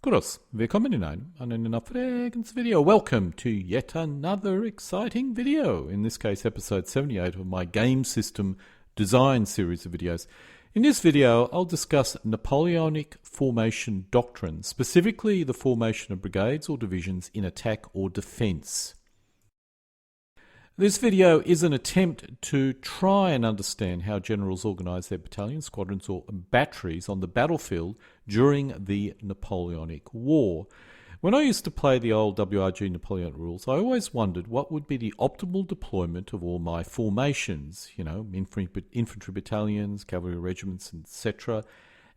Grüß, willkommen in einer frequency video. Welcome to yet another exciting video. In this case, episode 78 of my game system design series of videos. In this video, I'll discuss Napoleonic formation doctrine, specifically the formation of brigades or divisions in attack or defense. This video is an attempt to try and understand how generals organize their battalions, squadrons, or batteries on the battlefield during the Napoleonic War. When I used to play the old WRG Napoleonic rules, I always wondered what would be the optimal deployment of all my formations, infantry battalions, cavalry regiments, etc.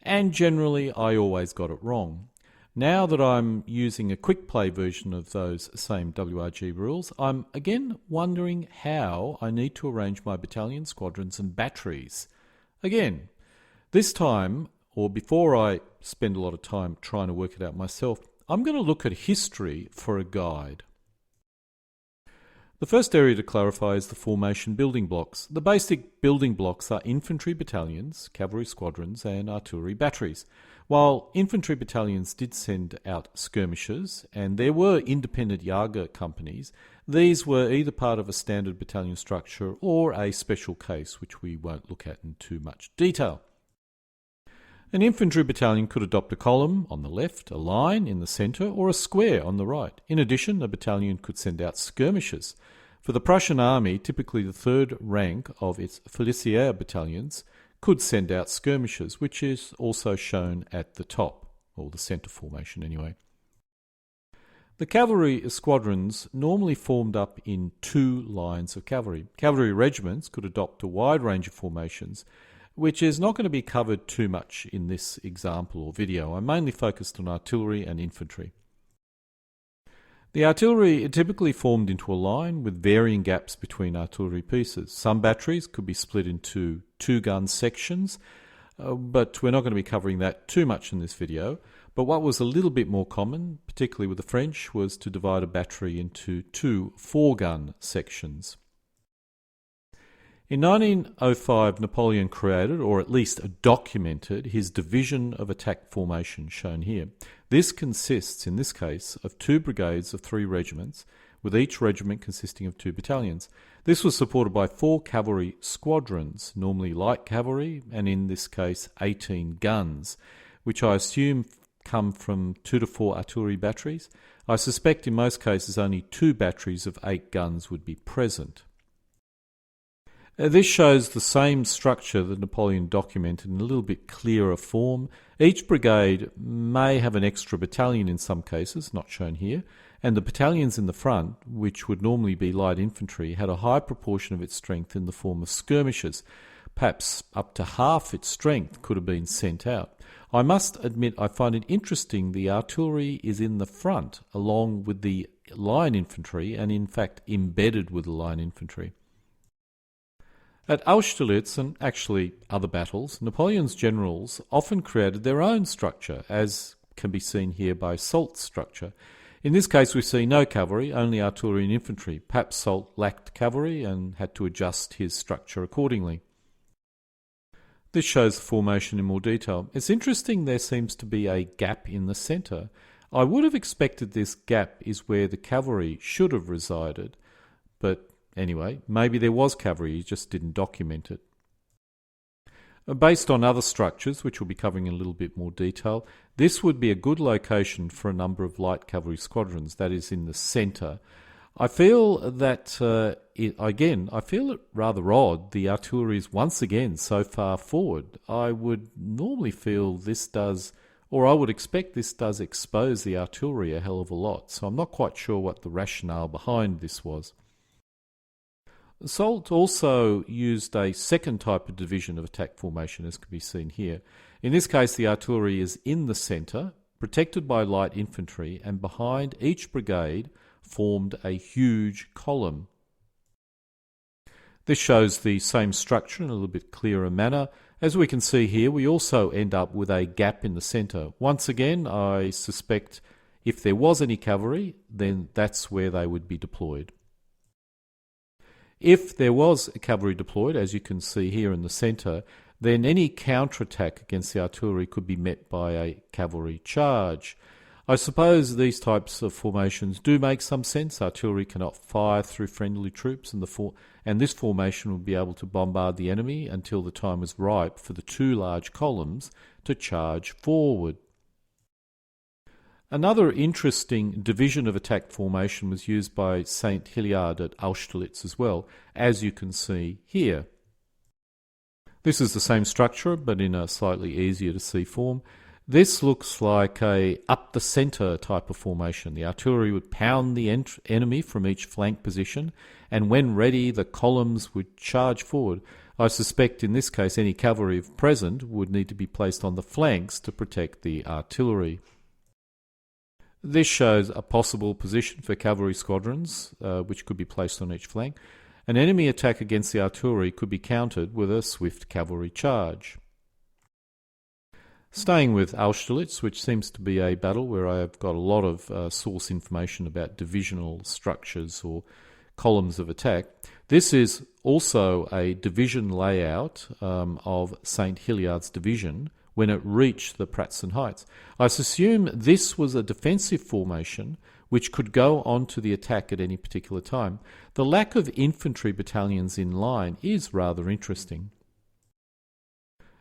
And generally, I always got it wrong. Now that I'm using a quick play version of those same WRG rules, I'm again wondering how I need to arrange my battalions, squadrons and batteries. Again, this time, or before I spend a lot of time trying to work it out myself, I'm going to look at history for a guide. The first area to clarify is the formation building blocks. The basic building blocks are infantry battalions, cavalry squadrons and artillery batteries. While infantry battalions did send out skirmishers, and there were independent Jager companies, these were either part of a standard battalion structure or a special case, which we won't look at in too much detail. An infantry battalion could adopt a column on the left, a line in the centre, or a square on the right. In addition, a battalion could send out skirmishers. For the Prussian army, typically the third rank of its Fusilier battalions could send out skirmishers, which is also shown at the top, or the centre formation anyway. The cavalry squadrons normally formed up in two lines of cavalry. Cavalry regiments could adopt a wide range of formations, which is not going to be covered too much in this example or video. I'm mainly focused on artillery and infantry. The artillery typically formed into a line with varying gaps between artillery pieces. Some batteries could be split into two-gun sections, but we're not going to be covering that too much in this video. But what was a little bit more common, particularly with the French, was to divide a battery into two four-gun sections. In 1905, Napoleon created, or at least documented, his division of attack formation, shown here. This consists, in this case, of two brigades of three regiments, with each regiment consisting of two battalions. This was supported by four cavalry squadrons, normally light cavalry, and in this case 18 guns, which I assume come from 2 to 4 artillery batteries. I suspect in most cases only two batteries of 8 guns would be present. This shows the same structure that Napoleon documented in a little bit clearer form. Each brigade may have an extra battalion in some cases, not shown here, and the battalions in the front, which would normally be light infantry, had a high proportion of its strength in the form of skirmishers. Perhaps up to half its strength could have been sent out. I must admit I find it interesting the artillery is in the front along with the line infantry, and in fact embedded with the line infantry. At Austerlitz, and actually other battles, Napoleon's generals often created their own structure, as can be seen here by Soult's structure. In this case we see no cavalry, only artillery and infantry. Perhaps Soult lacked cavalry and had to adjust his structure accordingly. This shows the formation in more detail. It's interesting there seems to be a gap in the centre. I would have expected this gap is where the cavalry should have resided, but anyway, maybe there was cavalry, he just didn't document it. Based on other structures, which we'll be covering in a little bit more detail, this would be a good location for a number of light cavalry squadrons, that is in the centre. I feel that, I feel it rather odd the artillery is once again so far forward. I would normally feel this does, or I would expect this does expose the artillery a hell of a lot, so I'm not quite sure what the rationale behind this was. Soult also used a second type of division of attack formation, as can be seen here. In this case, the artillery is in the centre, protected by light infantry, and behind each brigade formed a huge column. This shows the same structure in a little bit clearer manner. As we can see here, we also end up with a gap in the centre. Once again, I suspect if there was any cavalry, then that's where they would be deployed. If there was cavalry deployed, as you can see here in the centre, then any counterattack against the artillery could be met by a cavalry charge. I suppose these types of formations do make some sense. Artillery cannot fire through friendly troops, and this formation would be able to bombard the enemy until the time was ripe for the two large columns to charge forward. Another interesting division of attack formation was used by St. Hilliard at Austerlitz as well, as you can see here. This is the same structure, but in a slightly easier to see form. This looks like a up the centre type of formation. The artillery would pound the enemy from each flank position, and when ready, the columns would charge forward. I suspect in this case any cavalry present would need to be placed on the flanks to protect the artillery. This shows a possible position for cavalry squadrons, which could be placed on each flank. An enemy attack against the artillery could be countered with a swift cavalry charge. Staying with Austerlitz, which seems to be a battle where I have got a lot of source information about divisional structures or columns of attack, this is also a division layout of St. Hilliard's division when it reached the Pratzen Heights. I assume this was a defensive formation which could go on to the attack at any particular time. The lack of infantry battalions in line is rather interesting.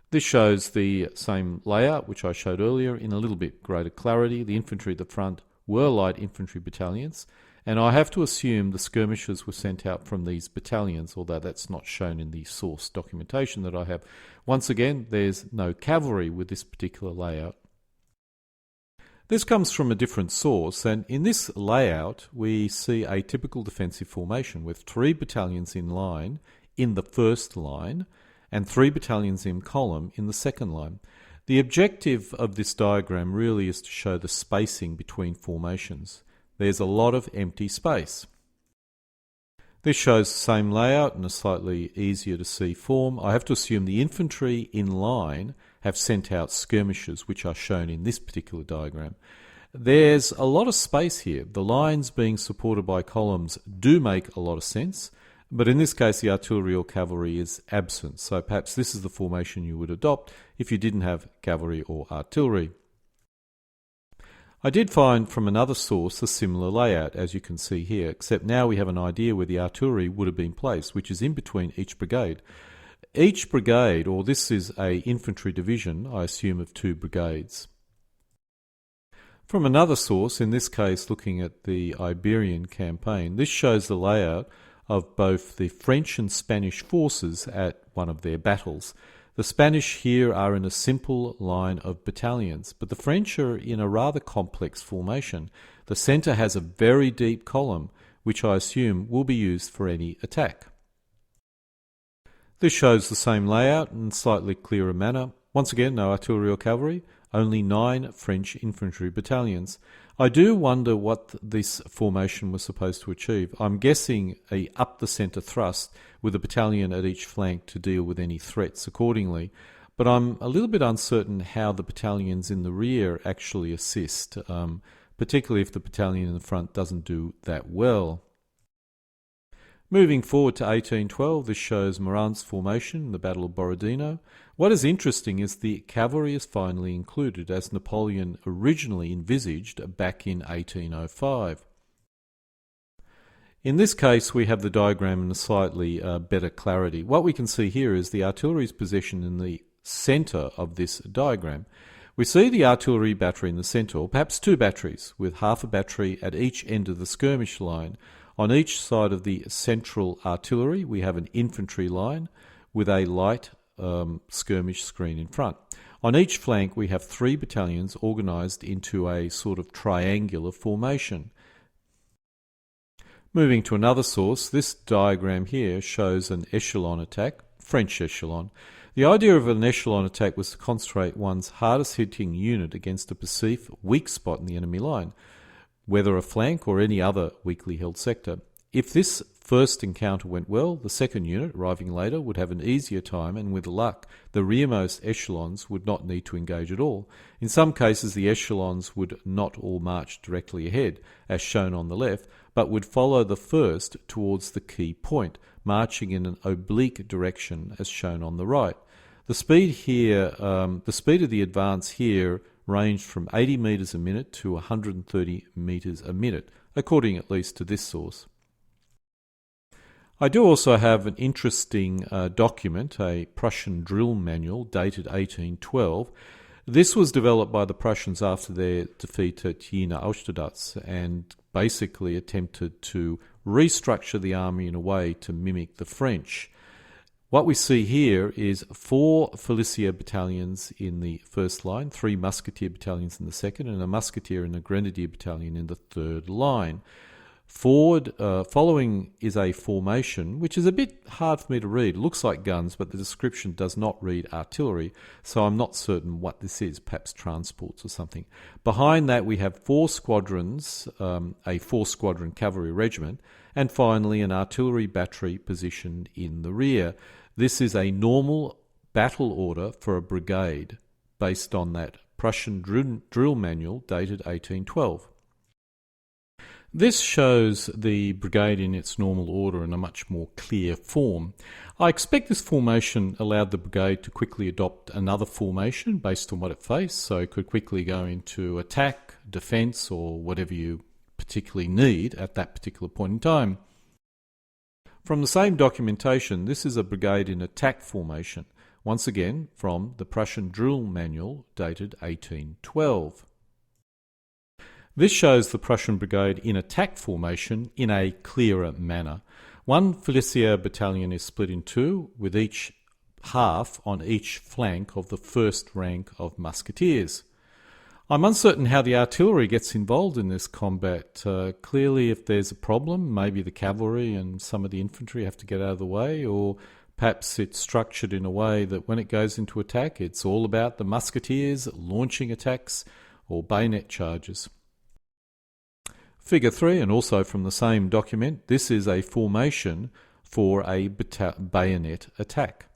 This shows the same layout which I showed earlier in a little bit greater clarity. The infantry at the front were light infantry battalions, and I have to assume the skirmishers were sent out from these battalions, although that's not shown in the source documentation that I have. Once again, there's no cavalry with this particular layout. This comes from a different source, and in this layout we see a typical defensive formation with 3 battalions in line in the first line and 3 battalions in column in the second line. The objective of this diagram really is to show the spacing between formations. There's a lot of empty space. This shows the same layout in a slightly easier to see form. I have to assume the infantry in line have sent out skirmishers, which are shown in this particular diagram. There's a lot of space here. The lines being supported by columns do make a lot of sense, but in this case the artillery or cavalry is absent, so perhaps this is the formation you would adopt if you didn't have cavalry or artillery. I did find from another source a similar layout, as you can see here, except now we have an idea where the artillery would have been placed, which is in between each brigade. Each brigade, or this is an infantry division, I assume of 2 brigades. From another source, in this case looking at the Iberian campaign, this shows the layout of both the French and Spanish forces at one of their battles. The Spanish here are in a simple line of battalions, but the French are in a rather complex formation. The centre has a very deep column, which I assume will be used for any attack. This shows the same layout in slightly clearer manner. Once again, no artillery or cavalry, only 9 French infantry battalions. I do wonder what this formation was supposed to achieve. I'm guessing a up-the-centre thrust with a battalion at each flank to deal with any threats accordingly, but I'm a little bit uncertain how the battalions in the rear actually assist, particularly if the battalion in the front doesn't do that well. Moving forward to 1812, this shows Morant's formation in the Battle of Borodino. What is interesting is the cavalry is finally included, as Napoleon originally envisaged back in 1805. In this case, we have the diagram in a slightly better clarity. What we can see here is the artillery's position in the centre of this diagram. We see the artillery battery in the centre, or perhaps 2 batteries, with half a battery at each end of the skirmish line. On each side of the central artillery, we have an infantry line with a light skirmish screen in front. On each flank, we have 3 battalions organised into a sort of triangular formation. Moving to another source, this diagram here shows an echelon attack, French echelon. The idea of an echelon attack was to concentrate one's hardest hitting unit against a perceived weak spot in the enemy line, whether a flank or any other weakly held sector. If this first encounter went well, the second unit, arriving later, would have an easier time, and with luck, the rearmost echelons would not need to engage at all. In some cases, the echelons would not all march directly ahead, as shown on the left, but would follow the first towards the key point, marching in an oblique direction, as shown on the right. The speed of the advance here ranged from 80 metres a minute to 130 metres a minute, according at least to this source. I do also have an interesting document, a Prussian drill manual dated 1812. This was developed by the Prussians after their defeat at Jena Austerlitz and basically attempted to restructure the army in a way to mimic the French. What we see here is 4 Fusilier battalions in the first line, 3 musketeer battalions in the second, and a musketeer and a grenadier battalion in the third line. Following is a formation, which is a bit hard for me to read. It looks like guns, but the description does not read artillery, so I'm not certain what this is, perhaps transports or something. Behind that we have 4 squadrons, a 4-squadron cavalry regiment, and finally an artillery battery positioned in the rear. This is a normal battle order for a brigade, based on that Prussian drill manual dated 1812. This shows the brigade in its normal order in a much more clear form. I expect this formation allowed the brigade to quickly adopt another formation based on what it faced, so it could quickly go into attack, defence, or whatever you particularly need at that particular point in time. From the same documentation, this is a brigade in attack formation, once again from the Prussian drill manual dated 1812. This shows the Prussian brigade in attack formation in a clearer manner. 1 Fusilier battalion is split in 2, with each half on each flank of the first rank of musketeers. I'm uncertain how the artillery gets involved in this combat. Clearly, if there's a problem, maybe the cavalry and some of the infantry have to get out of the way, or perhaps it's structured in a way that when it goes into attack, it's all about the musketeers launching attacks or bayonet charges. Figure 3, and also from the same document, this is a formation for a bayonet attack.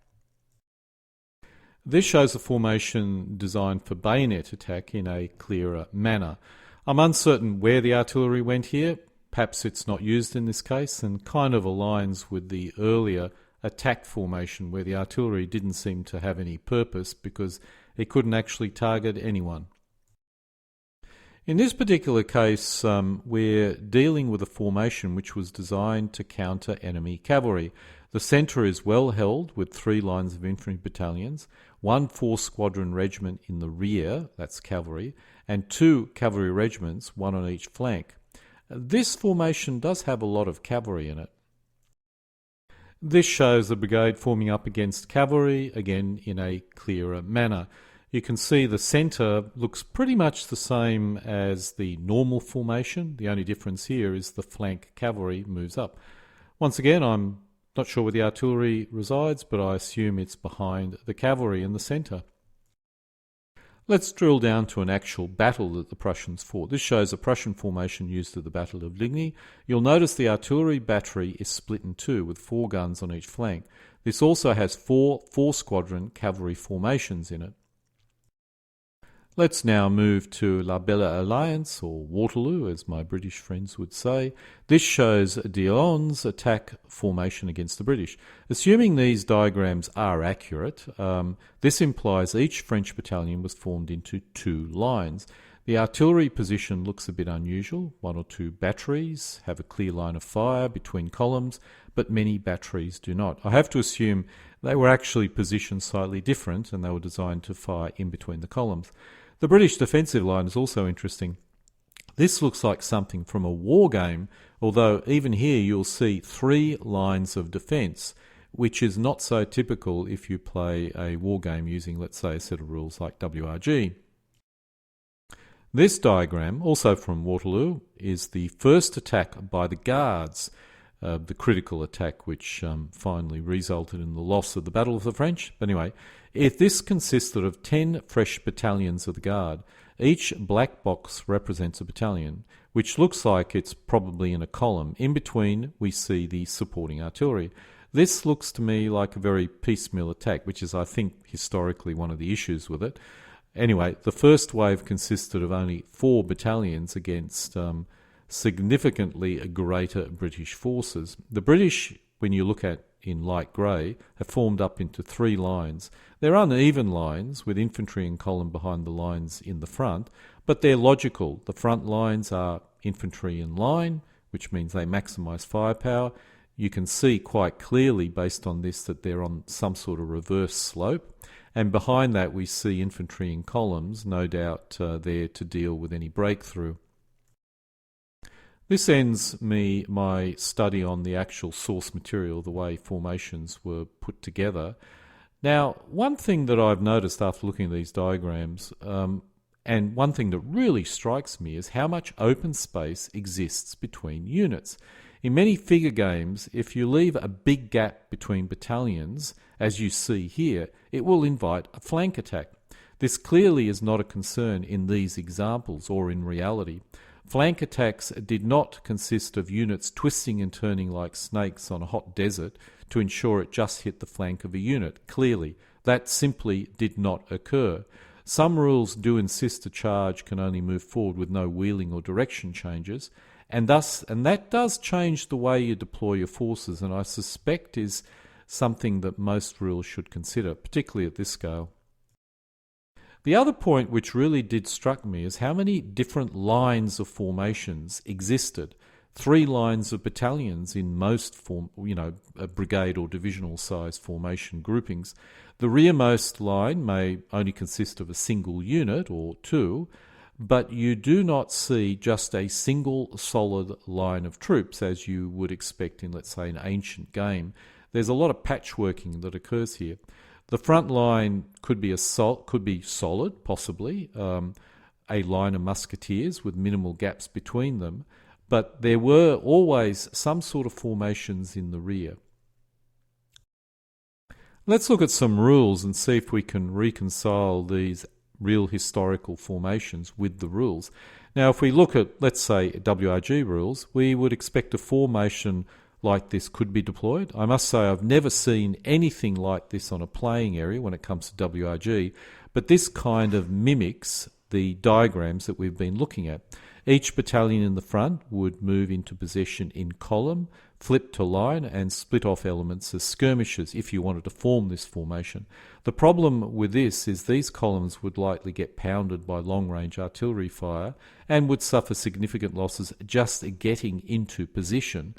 This shows a formation designed for bayonet attack in a clearer manner. I'm uncertain where the artillery went here. Perhaps it's not used in this case and kind of aligns with the earlier attack formation where the artillery didn't seem to have any purpose because it couldn't actually target anyone. In this particular case, we're dealing with a formation which was designed to counter enemy cavalry. The centre is well held with 3 lines of infantry battalions, 1 4-squadron regiment in the rear, that's cavalry, and 2 cavalry regiments, 1 on each flank. This formation does have a lot of cavalry in it. This shows the brigade forming up against cavalry, again in a clearer manner. You can see the centre looks pretty much the same as the normal formation. The only difference here is the flank cavalry moves up. Once again, I'm not sure where the artillery resides, but I assume it's behind the cavalry in the centre. Let's drill down to an actual battle that the Prussians fought. This shows a Prussian formation used at the Battle of Ligny. You'll notice the artillery battery is split in 2 with 4 guns on each flank. This also has 4 4-squadron cavalry formations in it. Let's now move to La Belle Alliance, or Waterloo, as my British friends would say. This shows Dion's attack formation against the British. Assuming these diagrams are accurate, this implies each French battalion was formed into 2 lines. The artillery position looks a bit unusual. 1 or 2 batteries have a clear line of fire between columns, but many batteries do not. I have to assume they were actually positioned slightly different and they were designed to fire in between the columns. The British defensive line is also interesting. This looks like something from a war game, although even here you'll see 3 lines of defence, which is not so typical if you play a war game using, let's say, a set of rules like WRG. This diagram, also from Waterloo, is the first attack by the Guards, the critical attack which finally resulted in the loss of the Battle of the French. But anyway, if this consisted of 10 fresh battalions of the Guard, each black box represents a battalion, which looks like it's probably in a column. In between, we see the supporting artillery. This looks to me like a very piecemeal attack, which is, I think, historically one of the issues with it. Anyway, the first wave consisted of only 4 battalions against significantly greater British forces. The British when you look at in light grey, have formed up into 3 lines. They're uneven lines with infantry and column behind the lines in the front, but they're logical. The front lines are infantry in line, which means they maximise firepower. You can see quite clearly based on this that they're on some sort of reverse slope. And behind that we see infantry in columns, no doubt there to deal with any breakthrough. This ends my study on the actual source material, the way formations were put together. Now, one thing that I've noticed after looking at these diagrams, and one thing that really strikes me, is how much open space exists between units. In many figure games, if you leave a big gap between battalions, as you see here, it will invite a flank attack. This clearly is not a concern in these examples or in reality. Flank attacks did not consist of units twisting and turning like snakes on a hot desert to ensure it just hit the flank of a unit. Clearly, that simply did not occur. Some rules do insist a charge can only move forward with no wheeling or direction changes, and that does change the way you deploy your forces, and I suspect is something that most rules should consider, particularly at this scale. The other point which really did struck me is how many different lines of formations existed. 3 lines of battalions in most brigade or divisional size formation groupings. The rearmost line may only consist of a single unit or 2, but you do not see just a single solid line of troops as you would expect in, let's say, an ancient game. There's a lot of patchworking that occurs here. The front line could be solid, possibly, a line of musketeers with minimal gaps between them, but there were always some sort of formations in the rear. Let's look at some rules and see if we can reconcile these real historical formations with the rules. Now, if we look at, let's say, WRG rules, we would expect a formation like this could be deployed. I must say I've never seen anything like this on a playing area when it comes to WRG, but this kind of mimics the diagrams that we've been looking at. Each battalion in the front would move into position in column, flip to line, and split off elements as skirmishers if you wanted to form this formation. The problem with this is these columns would likely get pounded by long-range artillery fire and would suffer significant losses just getting into position.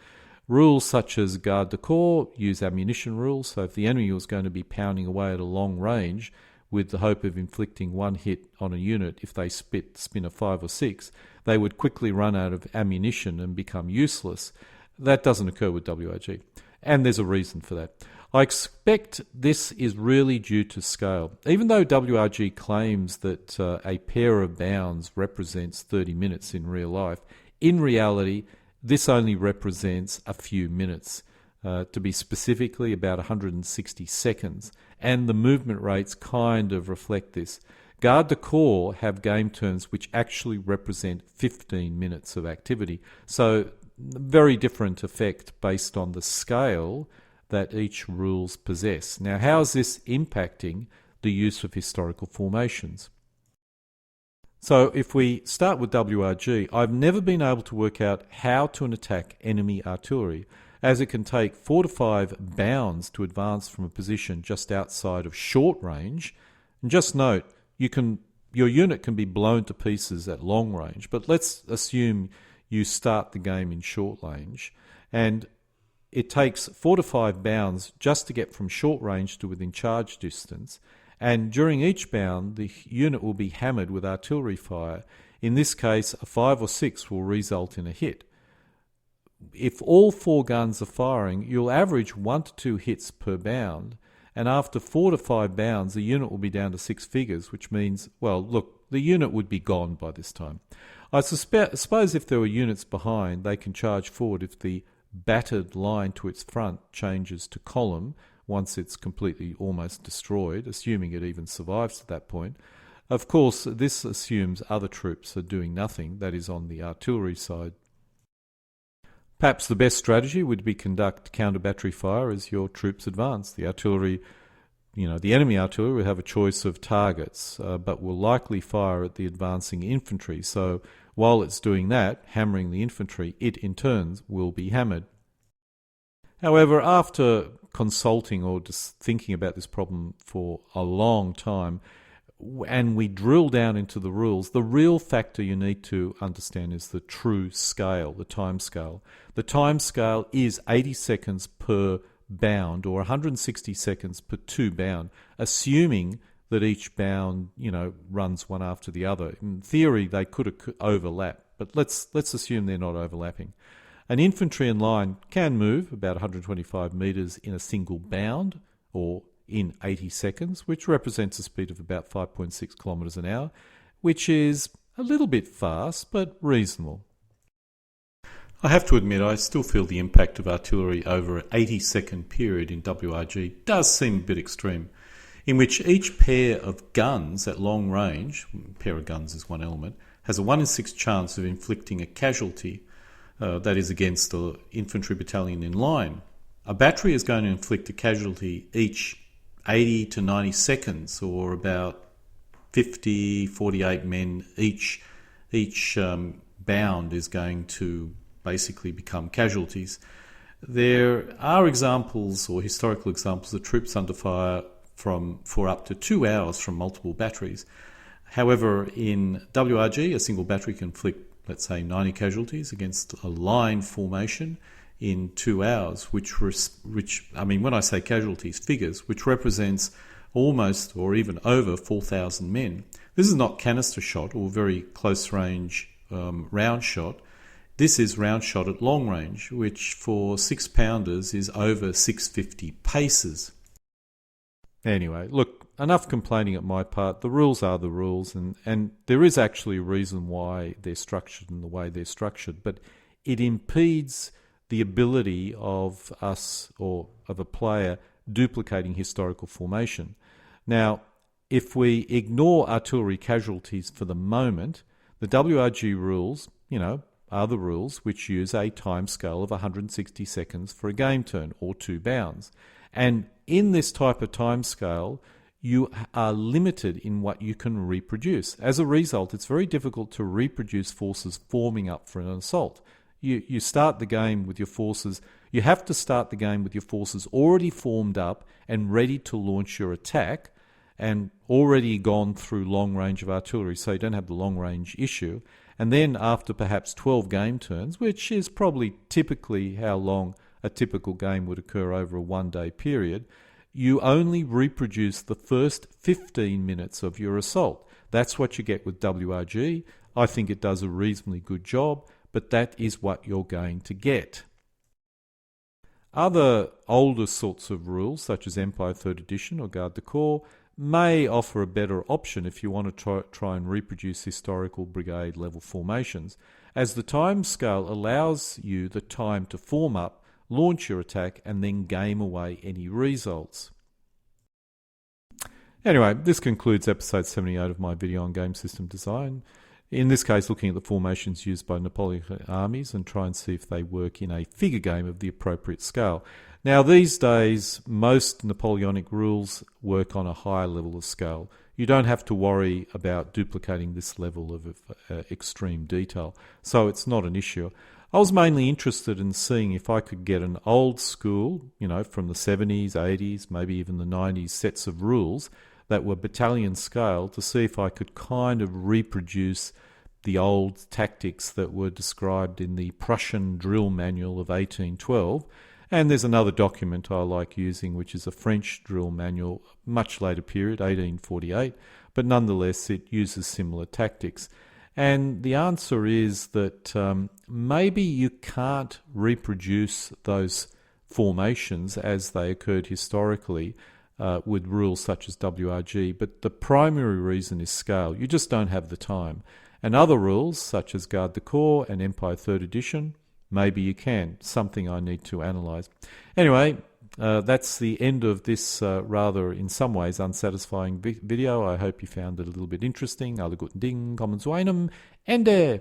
Rules such as garde du corps use ammunition rules, so if the enemy was going to be pounding away at a long range with the hope of inflicting one hit on a unit, if they spin a 5 or 6, they would quickly run out of ammunition and become useless. That doesn't occur with WRG, and there's a reason for that. I expect this is really due to scale. Even though WRG claims that a pair of bounds represents 30 minutes in real life, in reality, this only represents a few minutes, to be specifically about 160 seconds, and the movement rates kind of reflect this. Garde du corps have game turns which actually represent 15 minutes of activity, so very different effect based on the scale that each rules possess. Now, how is this impacting the use of historical formations? So if we start with WRG, I've never been able to work out how to attack enemy artillery, as it can take 4 to 5 bounds to advance from a position just outside of short range. And just note, your unit can be blown to pieces at long range, but let's assume you start the game in short range, and it takes 4 to 5 bounds just to get from short range to within charge distance. And during each bound, the unit will be hammered with artillery fire. In this case, a 5 or 6 will result in a hit. If all 4 guns are firing, you'll average 1 to 2 hits per bound, and after 4 to 5 bounds, the unit will be down to 6 figures, which means, well, look, the unit would be gone by this time. I suppose if there were units behind, they can charge forward if the battered line to its front changes to column once it's completely almost destroyed, assuming it even survives at that point. Of course, this assumes other troops are doing nothing, that is on the artillery side. Perhaps the best strategy would be conduct counter-battery fire as your troops advance. The artillery, the enemy artillery will have a choice of targets, but will likely fire at the advancing infantry. So while it's doing that, hammering the infantry, it in turn will be hammered. However, after consulting or just thinking about this problem for a long time, and we drill down into the rules, the real factor you need to understand is the true scale, the time scale. The time scale is 80 seconds per bound, or 160 seconds per 2 bound, assuming that each bound, runs one after the other. In theory, they could overlap, but let's assume they're not overlapping. An infantry in line can move about 125 metres in a single bound, or in 80 seconds, which represents a speed of about 5.6 kilometres an hour, which is a little bit fast, but reasonable. I have to admit, I still feel the impact of artillery over an 80-second period in WRG does seem a bit extreme, in which each pair of guns at long range, a pair of guns is one element, has a 1 in 6 chance of inflicting a casualty, that is against the infantry battalion in line. A battery is going to inflict a casualty each 80 to 90 seconds, or about 48 men each bound is going to basically become casualties. There are examples, or historical examples, of troops under fire for up to 2 hours from multiple batteries. However, in WRG, a single battery can inflict, let's say, 90 casualties against a line formation in 2 hours, which I mean, when I say casualties, figures, which represents almost or even over 4,000 men. This is not canister shot or very close range round shot. This is round shot at long range, which for 6-pounders is over 650 paces. Anyway, look, enough complaining at my part. The rules are the rules, and there is actually a reason why they're structured in the way they're structured, but it impedes the ability of us, or of a player, duplicating historical formation. Now, if we ignore artillery casualties for the moment, the WRG rules, are the rules which use a time scale of 160 seconds for a game turn, or 2 bounds. And in this type of time scale, you are limited in what you can reproduce. As a result, it's very difficult to reproduce forces forming up for an assault. You start the game with your forces, you have to start the game with your forces already formed up and ready to launch your attack, and already gone through long range of artillery, so you don't have the long range issue. And then after perhaps 12 game turns, which is probably typically how long a typical game would occur over a 1-day period, you only reproduce the first 15 minutes of your assault. That's what you get with WRG. I think it does a reasonably good job, but that is what you're going to get. Other older sorts of rules, such as Empire 3rd Edition or Garde du Corps, may offer a better option if you want to try and reproduce historical brigade level formations, as the time scale allows you the time to form up, launch your attack, and then game away any results. Anyway, this concludes episode 78 of my video on game system design. In this case, looking at the formations used by Napoleonic armies and try and see if they work in a figure game of the appropriate scale. Now, these days, most Napoleonic rules work on a higher level of scale. You don't have to worry about duplicating this level of extreme detail, so it's not an issue. I was mainly interested in seeing if I could get an old school, from the 70s, 80s, maybe even the 90s sets of rules that were battalion scale, to see if I could kind of reproduce the old tactics that were described in the Prussian drill manual of 1812. And there's another document I like using, which is a French drill manual, much later period, 1848, but nonetheless it uses similar tactics. And the answer is that maybe you can't reproduce those formations as they occurred historically with rules such as WRG, but the primary reason is scale. You just don't have the time. And other rules, such as Garde du Corps and Empire 3rd Edition, maybe you can. Something I need to analyse. Anyway, that's the end of this rather, in some ways, unsatisfying video. I hope you found it a little bit interesting. Alle guten Dinge, kommen zu einem Ende.